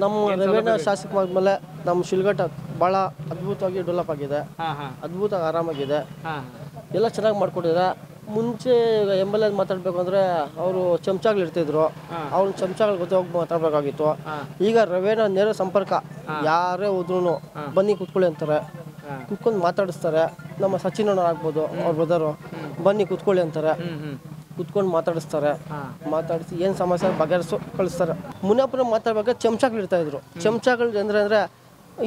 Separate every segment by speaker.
Speaker 1: ನಮ್ಮ ರೇವಣ್ಣ ಶಾಸಕ ಆದಮೇಲೆ ನಮ್ಮ ಶಿಲ್ಘಟ್ಟ ಭಾಳ ಅದ್ಭುತವಾಗಿ ಡೆವಲಪ್ ಆಗಿದೆ, ಅದ್ಭುತ ಆರಾಮಾಗಿದೆ, ಎಲ್ಲ ಚೆನ್ನಾಗಿ ಮಾಡ್ಕೊಟ್ಟಿದ್ದಾರೆ. ಮುಂಚೆ ಎಮ್ ಎಲ್ ಎ ಮಾತಾಡಬೇಕು ಅಂದರೆ ಅವರು ಚಮಚಾಗಳು ಇರ್ತಿದ್ರು, ಅವ್ರ ಚಮಚಾಗಳು ಗೊತ್ತೇ ಹೋಗಿ ಮಾತಾಡಬೇಕಾಗಿತ್ತು. ಈಗ ರೇವಣ್ಣ ನೇರ ಸಂಪರ್ಕ, ಯಾರೇ ಹೋದ್ರೂ ಬನ್ನಿ ಕೂತ್ಕೊಳ್ಳಿ ಅಂತಾರೆ, ಕೂತ್ಕೊಂಡು ಮಾತಾಡಿಸ್ತಾರೆ. ನಮ್ಮ ಸಚಿನ್ ಅಣ್ಣ ಆಗ್ಬೋದು, ಅವ್ರ ಬ್ರದರು ಬನ್ನಿ ಕೂತ್ಕೊಳ್ಳಿ ಅಂತಾರೆ, ಕೂತ್ಕೊಂಡು ಮಾತಾಡಿಸ್ತಾರೆ, ಮಾತಾಡಿಸಿ ಏನು ಸಮಸ್ಯೆ ಬಗೆಹರಿಸು ಕಳಿಸ್ತಾರೆ. ಮುನಿಯಪ್ಪನ ಮಾತಾಡ್ಬೇಕಾದ್ರೆ ಚಮಚಾಗಳು ಇರ್ತಾಯಿದ್ರು. ಚಮಚಾಗಳು ಅಂದರೆ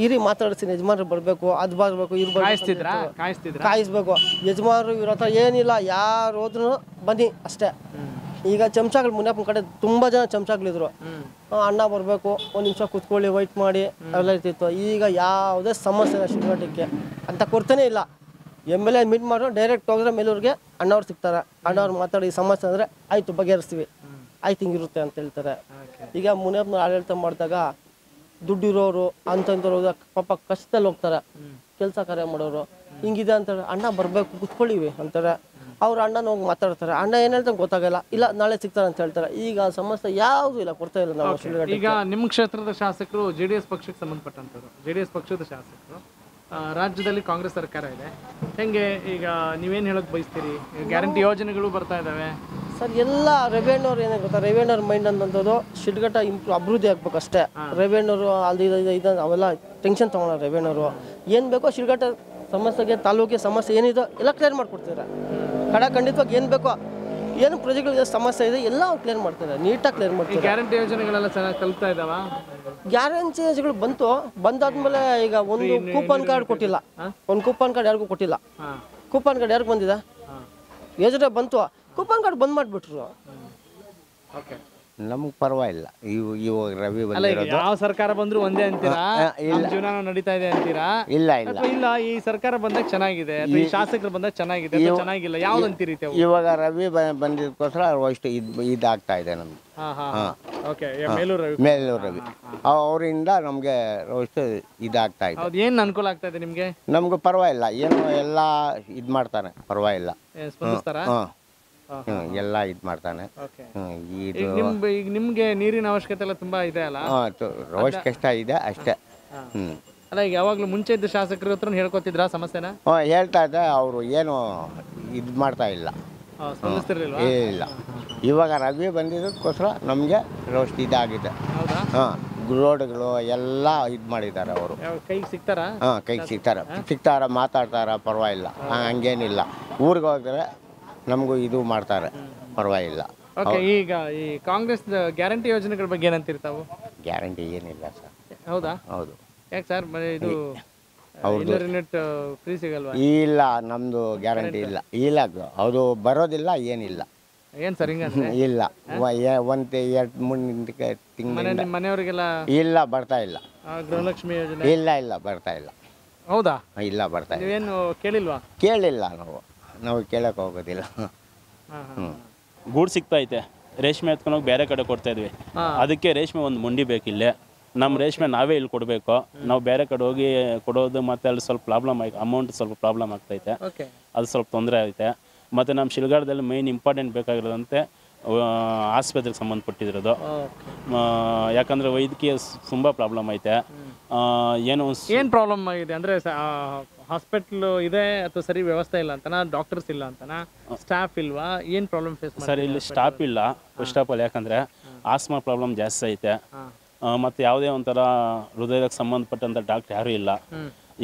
Speaker 1: ಇರಿ ಮಾತಾಡಿಸ್ತೀನಿ, ಯಜಮಾನ್ರು ಬರಬೇಕು, ಅದು ಬರಬೇಕು, ಇವ್ರು ಕಾಯಿಸ್ಬೇಕು. ಯಜಮಾನ್ರು ಇವ್ರ ಹತ್ರ ಏನಿಲ್ಲ, ಯಾರು ಹೋದ್ರೂ ಬನ್ನಿ ಅಷ್ಟೇ. ಈಗ ಚಮಚಾಗಳು ಮುನಿಯಪ್ಪನ ಕಡೆ ತುಂಬ ಜನ ಚಮಚಾಗಳಿದ್ರು. ಅಣ್ಣ ಬರಬೇಕು, ಒಂದು ನಿಮಿಷ ಕೂತ್ಕೊಳ್ಳಿ, ವೈಟ್ ಮಾಡಿ ಎಲ್ಲ ಇರ್ತಿತ್ತು. ಈಗ ಯಾವುದೇ ಸಮಸ್ಯೆ ಇಲ್ಲ ಶಿಲ್ಘಟ್ಟಕ್ಕೆ ಅಂತ ಕೊಡ್ತಾನೆ ಇಲ್ಲ. ಎಮ್ ಎಲ್ ಎ ಮೀಟ್ ಮಾಡೋ ಡೈರೆಕ್ಟ್ ಹೋದ್ರೆ ಮೇಲೂರಿಗೆ ಅಣ್ಣವ್ರು ಸಿಗ್ತಾರೆ. ಅಣ್ಣವ್ರು ಮಾತಾಡಿ ಸಮಸ್ಯೆ ಅಂದರೆ ಆಯಿತು ಬಗೆಹರಿಸ್ತೀವಿ, ಆಯ್ತು ಹಿಂಗಿರುತ್ತೆ ಅಂತ ಹೇಳ್ತಾರೆ. ಈಗ ಮುನಿಯಪ್ಪನ ಆಡಳಿತ ಮಾಡಿದಾಗ ದುಡ್ಡಿರೋರು ಅಂಥವ್ರು ಪಾಪ ಕಷ್ಟದಲ್ಲಿ ಹೋಗ್ತಾರೆ, ಕೆಲಸ ಕಾರ್ಯ ಮಾಡೋರು ಹಿಂಗಿದೆ ಅಂತಾರೆ. ಅಣ್ಣ ಬರಬೇಕು ಕೂತ್ಕೊಳ್ಳಿವಿ ಅಂತಾರೆ. ಅವ್ರ ಅಣ್ಣನ ಹೋಗಿ ಮಾತಾಡ್ತಾರೆ, ಅಣ್ಣ ಏನು ಹೇಳ್ತಾರೆ ಗೊತ್ತಾಗಲ್ಲ, ಇಲ್ಲ ನಾಳೆ ಸಿಗ್ತಾರೆ ಅಂತ ಹೇಳ್ತಾರೆ. ಈಗ ಸಮಸ್ಯೆ ಯಾವುದೂ ಇಲ್ಲ, ಕೊಡ್ತಾ ಇಲ್ಲ ನಾವು ಶಿಲ್ಘಟ್ಟ.
Speaker 2: ಈಗ ನಿಮ್ಮ ಕ್ಷೇತ್ರದ ಶಾಸಕರು JDS ಪಕ್ಷಕ್ಕೆ ಸಂಬಂಧಪಟ್ಟಂಥವ್ರು, JDS ಪಕ್ಷದ ಶಾಸಕರು. ರಾಜ್ಯದಲ್ಲಿ ಕಾಂಗ್ರೆಸ್ ಸರ್ಕಾರ ಇದೆ, ಹೆಂಗೆ ಈಗ ನೀವೇನು ಹೇಳೋಕೆ ಬಯಸ್ತೀರಿ? ಗ್ಯಾರಂಟಿ ಯೋಜನೆಗಳು ಬರ್ತಾ ಇದ್ದಾವೆ
Speaker 1: ಸರ್. ಎಲ್ಲ ರೇವಣ್ಣವ್ರು ಏನೇ ಗೊತ್ತಾ, ರೇವಣ್ಣವ್ರ ಮೈಂಡ್ ಅಂತಂಥದ್ದು ಶಿಲ್ಘಟ್ಟ ಅಭಿವೃದ್ಧಿ ಆಗ್ಬೇಕು ಅಷ್ಟೇ. ರೇವಣ್ಣವರು ಅಲ್ಲಿ ಅವೆಲ್ಲ ಟೆನ್ಷನ್ ತೊಗೊಳ್ಳೋ ರೇವಣ್ಣವರು ಏನು ಬೇಕೋ ಶಿಲ್ಘಟ್ಟ ಸಮಸ್ಯೆಗೆ, ತಾಲೂಕಿಗೆ ಸಮಸ್ಯೆ ಏನಿದೋ ಎಲ್ಲ ಕ್ಲಿಯರ್ ಮಾಡಿಕೊಡ್ತಾರೆ. ಖಂಡಿತವಾಗಿ ಏನು ಬೇಕೋ, ಏನು ಪ್ರಜೆಗಳಿಗೆ ಸಮಸ್ಯೆ ಇದೆ ಎಲ್ಲ ಕ್ಲಿಯರ್ ಮಾಡ್ತಾರೆ, ನೀಟಾಗಿ ಕ್ಲಿಯರ್ ಮಾಡ್ತಾರೆ.
Speaker 2: ಗ್ಯಾರಂಟಿ ಯೋಜನೆಗಳೆಲ್ಲ ಚೆನ್ನಾಗಿ ತಲುಪ್ತಾ ಇದ್ದಾವ?
Speaker 1: ಗ್ಯಾರಂಟಿ ಯೋಜನೆಗಳು ಬಂದಾದ್ಮೇಲೆ ಈಗ ಒಂದು ಕೂಪನ್ ಕಾರ್ಡ್ ಕೊಟ್ಟಿಲ್ಲ, ಒಂದು ಕೂಪನ್ ಕಾರ್ಡ್ ಯಾರಿಗೂ ಕೊಟ್ಟಿಲ್ಲ. ಕೂಪನ್ ಕಾರ್ಡ್ ಯಾರಿಗೆ ಬಂದಿದೆ? ಯೋಜನೆ ಬಂತು, ಕೂಪನ್ ಕಾರ್ಡ್ ಬಂದ್ ಮಾಡಿಬಿಟ್ರು.
Speaker 3: ನಮ್ಗೆ ಪರವಾಗಿಲ್ಲ. ಇವಾಗ ರವಿ
Speaker 2: ಯಾವ ಸರ್ಕಾರ ಬಂದ್ರು ಒಂದೇ ಅಂತೀರಾ? ಜೀವನ ನಡೀತಾ ಇದೆ ಅಂತೀರಾ?
Speaker 3: ಇಲ್ಲ
Speaker 2: ಈ ಸರ್ಕಾರ ಬಂದಾಗ ಚೆನ್ನಾಗಿದೆ, ಈ ಶಾಸಕರು ಬಂದಾಗ ಚೆನ್ನಾಗಿದೆ, ಚೆನ್ನಾಗಿಲ್ಲ, ಯಾವ್ದು ಅಂತೀರಿ?
Speaker 3: ಇವಾಗ ರವಿ ಬಂದಿದ್ದಕ್ಕೋಸ್ಕರ ಅಷ್ಟು ಇದಾಗ್ತಾ ಇದೆ ನಮ್ಗೆ. ಮೇಲೂರು ರವಿ ಅವರಿಂದ ನಮ್ಗೆ ಅಷ್ಟು ಇದಾಗ್ತಾ ಇದೆ.
Speaker 2: ಏನ್ ಅನುಕೂಲ ಆಗ್ತಾ ಇದೆ ನಿಮ್ಗೆ?
Speaker 3: ನಮ್ಗೆ ಪರವಾಗಿಲ್ಲ, ಏನು ಎಲ್ಲ ಇದ್ ಮಾಡ್ತಾನೆ, ಪರವಾಗಿಲ್ಲ, ಎಲ್ಲ ಇದ್ ಮಾಡ್ತಾನೆ.
Speaker 2: ಈಗ ನಿಮ್ಗೆ ನೀರಿನ ಅವಶ್ಯಕತೆ ಎಲ್ಲ ತುಂಬಾ ಇದೆ ಅಲ್ಲ?
Speaker 3: ರೋಷ್ ಕಷ್ಟ ಇದೆ ಅಷ್ಟೇ.
Speaker 2: ಅಲ್ಲ, ಈಗ ಯಾವಾಗ್ಲೂ ಮುಂಚೆ ಇದ್ದ ಶಾಸಕರ ಹತ್ರ ಹೇಳ್ಕೊತಿದ್ರ ಸಮಸ್ಯೆನ?
Speaker 3: ಹೇಳ್ತಾ ಇದ್ದೆ, ಅವರು ಏನು ಇದ್ ಮಾಡ್ತಾ ಇಲ್ಲ, ಇಲ್ಲ. ಇವಾಗ ರವಿ ಬಂದಿದ್ದಕ್ಕೋಸ್ಕರ ನಮ್ಗೆ ರೋಸ್ಟ್ ಇದಾಗಿದೆ. ರೋಡ್ಗಳು ಎಲ್ಲ ಇದ್ ಮಾಡಿದ್ದಾರೆ ಅವರು.
Speaker 2: ಕೈಗೆ ಸಿಗ್ತಾರ?
Speaker 3: ಕೈಗೆ ಸಿಗ್ತಾರ, ಮಾತಾಡ್ತಾರ, ಪರವಾಗಿಲ್ಲ, ಹಂಗೇನಿಲ್ಲ. ಊರಿಗೆ ಹೋದ್ರೆ ನಮಗೂ ಇದು ಮಾಡ್ತಾರೆ, ಪರವಾಗಿಲ್ಲ.
Speaker 2: ಈಗ ಈ ಕಾಂಗ್ರೆಸ್ ಗ್ಯಾರಂಟಿ ಯೋಜನೆಗಳ ಬಗ್ಗೆ ಏನಂತಿರ್ತಾವು?
Speaker 3: ಗ್ಯಾರಂಟಿ ಏನಿಲ್ಲ ಸರ್.
Speaker 2: ಹೌದಾ?
Speaker 3: ಹೌದು.
Speaker 2: ಯಾಕೆ ಸರ್, ಇದು ಫ್ರೀ ಸಿಗಲ್ವಾ?
Speaker 3: ಇಲ್ಲ, ನಮ್ದು ಗ್ಯಾರಂಟಿ ಇಲ್ಲ, ಅದು ಬರೋದಿಲ್ಲ, ಏನಿಲ್ಲ.
Speaker 2: ಏನ್ ಸರ್ ಹಿಂಗಂದ್ರೆ?
Speaker 3: ಇಲ್ಲ, 1-2-3 ತಿಂಗಳು
Speaker 2: ಮನೆಯವರಿಗೆಲ್ಲ
Speaker 3: ಇಲ್ಲ, ಬರ್ತಾ ಇಲ್ಲ.
Speaker 2: ಗೃಹಲಕ್ಷ್ಮಿ ಯೋಜನೆ
Speaker 3: ಇಲ್ಲ ಬರ್ತಾ ಇಲ್ಲ.
Speaker 2: ಹೌದಾ?
Speaker 3: ಇಲ್ಲ, ಬರ್ತಾ ಇಲ್ಲ.
Speaker 2: ನೀವೇನು ಕೇಳಿಲ್ವಾ?
Speaker 3: ಕೇಳಿಲ್ಲ, ನಾವು ಕೇಳಕ್ ಹೋಗೋದಿಲ್ಲ.
Speaker 4: ಗೂಡು ಸಿಗ್ತಾ ಐತೆ, ರೇಷ್ಮೆ ಎತ್ಕೊಂಡೋಗಿ ಬೇರೆ ಕಡೆ ಕೊಡ್ತಾ ಇದ್ವಿ. ಅದಕ್ಕೆ ರೇಷ್ಮೆ ಒಂದು ಮುಂಡಿ ಬೇಕಿಲ್ಲೇ. ನಮ್ಮ ರೇಷ್ಮೆ ನಾವೇ ಇಲ್ಲಿ ಕೊಡಬೇಕು. ನಾವು ಬೇರೆ ಕಡೆ ಹೋಗಿ ಕೊಡೋದು ಮತ್ತೆ ಅಲ್ಲಿ ಸ್ವಲ್ಪ ಪ್ರಾಬ್ಲಮ್ ಆಯ್ತು, ಅಮೌಂಟ್ ಸ್ವಲ್ಪ ಪ್ರಾಬ್ಲಮ್ ಆಗ್ತೈತೆ, ಅದು ಸ್ವಲ್ಪ ತೊಂದರೆ ಐತೆ. ಮತ್ತು ನಮ್ಮ ಶಿಲ್ಘಟ್ಟದಲ್ಲಿ ಮೇಯ್ನ್ ಇಂಪಾರ್ಟೆಂಟ್ ಬೇಕಾಗಿರೋದಂತೆ ಆಸ್ಪತ್ರೆಗೆ ಸಂಬಂಧಪಟ್ಟಿರೋದು. ಯಾಕಂದರೆ ವೈದ್ಯಕೀಯ ತುಂಬ ಪ್ರಾಬ್ಲಮ್ ಐತೆ. ಏನು
Speaker 2: ಪ್ರಾಬ್ಲಮ್ ಆಗಿದೆ ಅಂದರೆ ಹಾಸ್ಪಿಟ್ಲು ಇದೆ ಅಥವಾ ಸರಿ ವ್ಯವಸ್ಥೆ ಇಲ್ಲ ಅಂತನಾ, ಡಾಕ್ಟರ್ಸ್ ಇಲ್ಲ ಅಂತನಾ, ಸ್ಟಾಫ್ ಇಲ್ವಾ, ಏನು ಪ್ರಾಬ್ಲಮ್ ಫೇಸ್ ಮಾಡಿ?
Speaker 4: ಸರ್, ಇಲ್ಲಿ ಸ್ಟಾಫ್ ಇಲ್ಲ ಫಸ್ಟ್ ಆಫ್ ಆಲ್. ಯಾಕಂದರೆ ಆಸ್ಮಾ ಪ್ರಾಬ್ಲಮ್ ಜಾಸ್ತಿ ಐತೆ. ಮತ್ತು ಯಾವುದೇ ಒಂಥರ ಹೃದಯಕ್ಕೆ ಸಂಬಂಧಪಟ್ಟಂಥ ಡಾಕ್ಟ್ರ್ ಯಾರೂ ಇಲ್ಲ,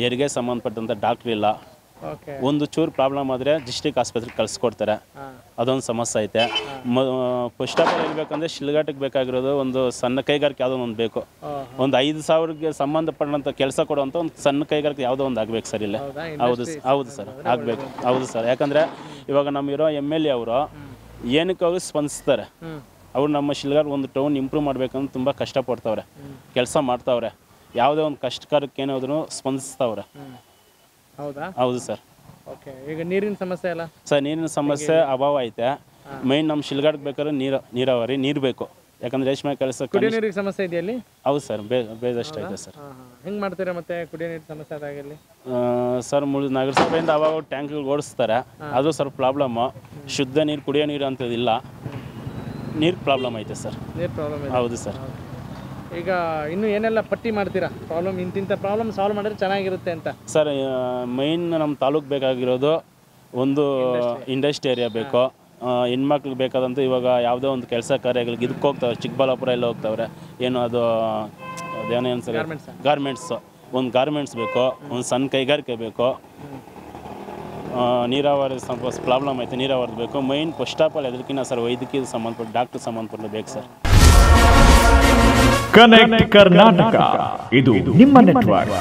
Speaker 4: ಹೆರಿಗೆ ಸಂಬಂಧಪಟ್ಟಂಥ ಡಾಕ್ಟ್ರ್ ಇಲ್ಲ. ಒಂದು ಚೂರು ಪ್ರಾಬ್ಲಮ್ ಆದರೆ ಡಿಸ್ಟ್ರಿಕ್ಟ್ ಆಸ್ಪತ್ರೆಗೆ ಕಳಿಸ್ಕೊಡ್ತಾರೆ, ಅದೊಂದು ಸಮಸ್ಯೆ ಐತೆ. ಫಸ್ಟ್ ಆಫ್ ಆಲ್ ಹೇಳ್ಬೇಕಂದ್ರೆ ಶಿಲ್ಘಟ್ಟಕ್ಕೆ ಬೇಕಾಗಿರೋದು ಒಂದು ಸಣ್ಣ ಕೈಗಾರಿಕೆ ಯಾವುದೋ ಒಂದು ಬೇಕು. ಒಂದು 5,000ಗೆ ಸಂಬಂಧಪಟ್ಟಂಥ ಕೆಲಸ ಕೊಡುವಂಥ ಒಂದು ಸಣ್ಣ ಕೈಗಾರಿಕೆ ಯಾವುದೋ ಒಂದು ಆಗ್ಬೇಕು ಸರ್ ಇಲ್ಲೇ. ಹೌದು ಸರ್, ಆಗಬೇಕು. ಹೌದು ಸರ್, ಯಾಕಂದರೆ ಇವಾಗ ನಮಗಿರೋ MLA ಅವರು ಏನಕ್ಕೆ ಅವ್ರು ಸ್ಪಂದಿಸ್ತಾರೆ. ಅವ್ರು ನಮ್ಮ ಶಿಲ್ಘಟ್ಟ ಒಂದು ಟೌನ್ ಇಂಪ್ರೂವ್ ಮಾಡ್ಬೇಕಂದ್ರೆ ತುಂಬ ಕಷ್ಟಪಡ್ತವ್ರೆ, ಕೆಲಸ ಮಾಡ್ತಾವ್ರೆ. ಯಾವುದೇ ಒಂದು ಕಷ್ಟಕರಕ್ಕೆ ಏನಾದ್ರೂ ಸ್ಪಂದಿಸ್ತಾವ್ರೆ. ಹೌದು ಸರ್.
Speaker 2: ಈಗ ನೀರಿನ ಸಮಸ್ಯೆ ಅಲ್ಲ
Speaker 4: ಸರ್? ನೀರಿನ ಸಮಸ್ಯೆ ಅಭಾವ ಐತೆ. ಮೈನ್ ನಮ್ಮ ಶಿಲ್ಘಟ್ಟಕ್ಕೆ ಬೇಕಾದ್ರೆ ನೀರಾವರಿ ನೀರು ಬೇಕು. ಯಾಕಂದ್ರೆ ರೇಷ್ಮೆ ಕೆಲಸ
Speaker 2: ಕುಡಿಯೋ ನೀರಿಗೆ ಸಮಸ್ಯೆ ಇದೆಯಲ್ಲಿ?
Speaker 4: ಹೌದು ಸರ್, ಬೇಜಷ್ಟು ಐತೆ ಸರ್.
Speaker 2: ಹೆಂಗೆ ಮಾಡ್ತೀರಾ ಮತ್ತೆ ಕುಡಿಯೋ ನೀರು ಸಮಸ್ಯೆ ಆದಾಗಲ್ಲಿ?
Speaker 4: ಸರ್, ನಗರಸಭೆಯಿಂದ ಅವಾಗ ಟ್ಯಾಂಕ್ಗಳು ಓಡಿಸ್ತಾರೆ, ಅದು ಸ್ವಲ್ಪ ಪ್ರಾಬ್ಲಮ್ಮು. ಶುದ್ಧ ನೀರು, ಕುಡಿಯೋ ನೀರು ಅಂಥದ್ದಿಲ್ಲ, ನೀರು ಪ್ರಾಬ್ಲಮ್ ಐತೆ ಸರ್.
Speaker 2: ನೀರು ಪ್ರಾಬ್ಲಮ್?
Speaker 4: ಹೌದು ಸರ್.
Speaker 2: ಈಗ ಇನ್ನು ಏನೆಲ್ಲ ಪಟ್ಟಿ ಮಾಡ್ತೀರಾ ಪ್ರಾಬ್ಲಮ್ ಇಂತಿಂಥ ಪ್ರಾಬ್ಲಮ್ ಸಾಲ್ವ್ ಮಾಡಿದ್ರೆ ಚೆನ್ನಾಗಿರುತ್ತೆ ಅಂತ?
Speaker 4: ಸರ್ ಮೈನ್ ನಮ್ಮ ತಾಲೂಕು ಬೇಕಾಗಿರೋದು ಒಂದು ಇಂಡಸ್ಟ್ರಿ ಏರಿಯಾ ಬೇಕು. ಹೆಣ್ಮಕ್ಳಿಗೆ ಬೇಕಾದಂಥ ಇವಾಗ ಯಾವುದೋ ಒಂದು ಕೆಲಸ ಕಾರ್ಯಗಳಿಗೆ ಇದಕ್ಕೆ ಹೋಗ್ತಾವೆ, ಚಿಕ್ಕಬಳ್ಳಾಪುರ ಎಲ್ಲ ಹೋಗ್ತಾವ್ರೆ. ಏನು ಅದು ಅದೇನೇನು ಸರ್ ಗಾರ್ಮೆಂಟ್ಸು, ಒಂದು ಗಾರ್ಮೆಂಟ್ಸ್ ಬೇಕು, ಒಂದು ಸಣ್ಣ ಕೈಗಾರಿಕೆ ಬೇಕು, ನೀರಾವರಿ ಸ್ವಲ್ಪ ಪ್ರಾಬ್ಲಮ್ ಐತೆ, ನೀರಾವರಿ ಬೇಕು. ಮೈನ್ ಫಸ್ಟ್ ಆಫ್ ಆಲ್ ಅದಕ್ಕಿಂತ ಸರ್ ವೈದ್ಯಕೀಯ ಸಂಬಂಧಪಟ್ಟ ಡಾಕ್ಟರ್ ಸಂಬಂಧಪಟ್ಟ ಬೇಕು ಸರ್.
Speaker 5: ಕನೆಕ್ಟ್ ಕರ್ನಾಟಕ ಇದು ನಿಮ್ಮ ನೆಟ್ವರ್ಕ್.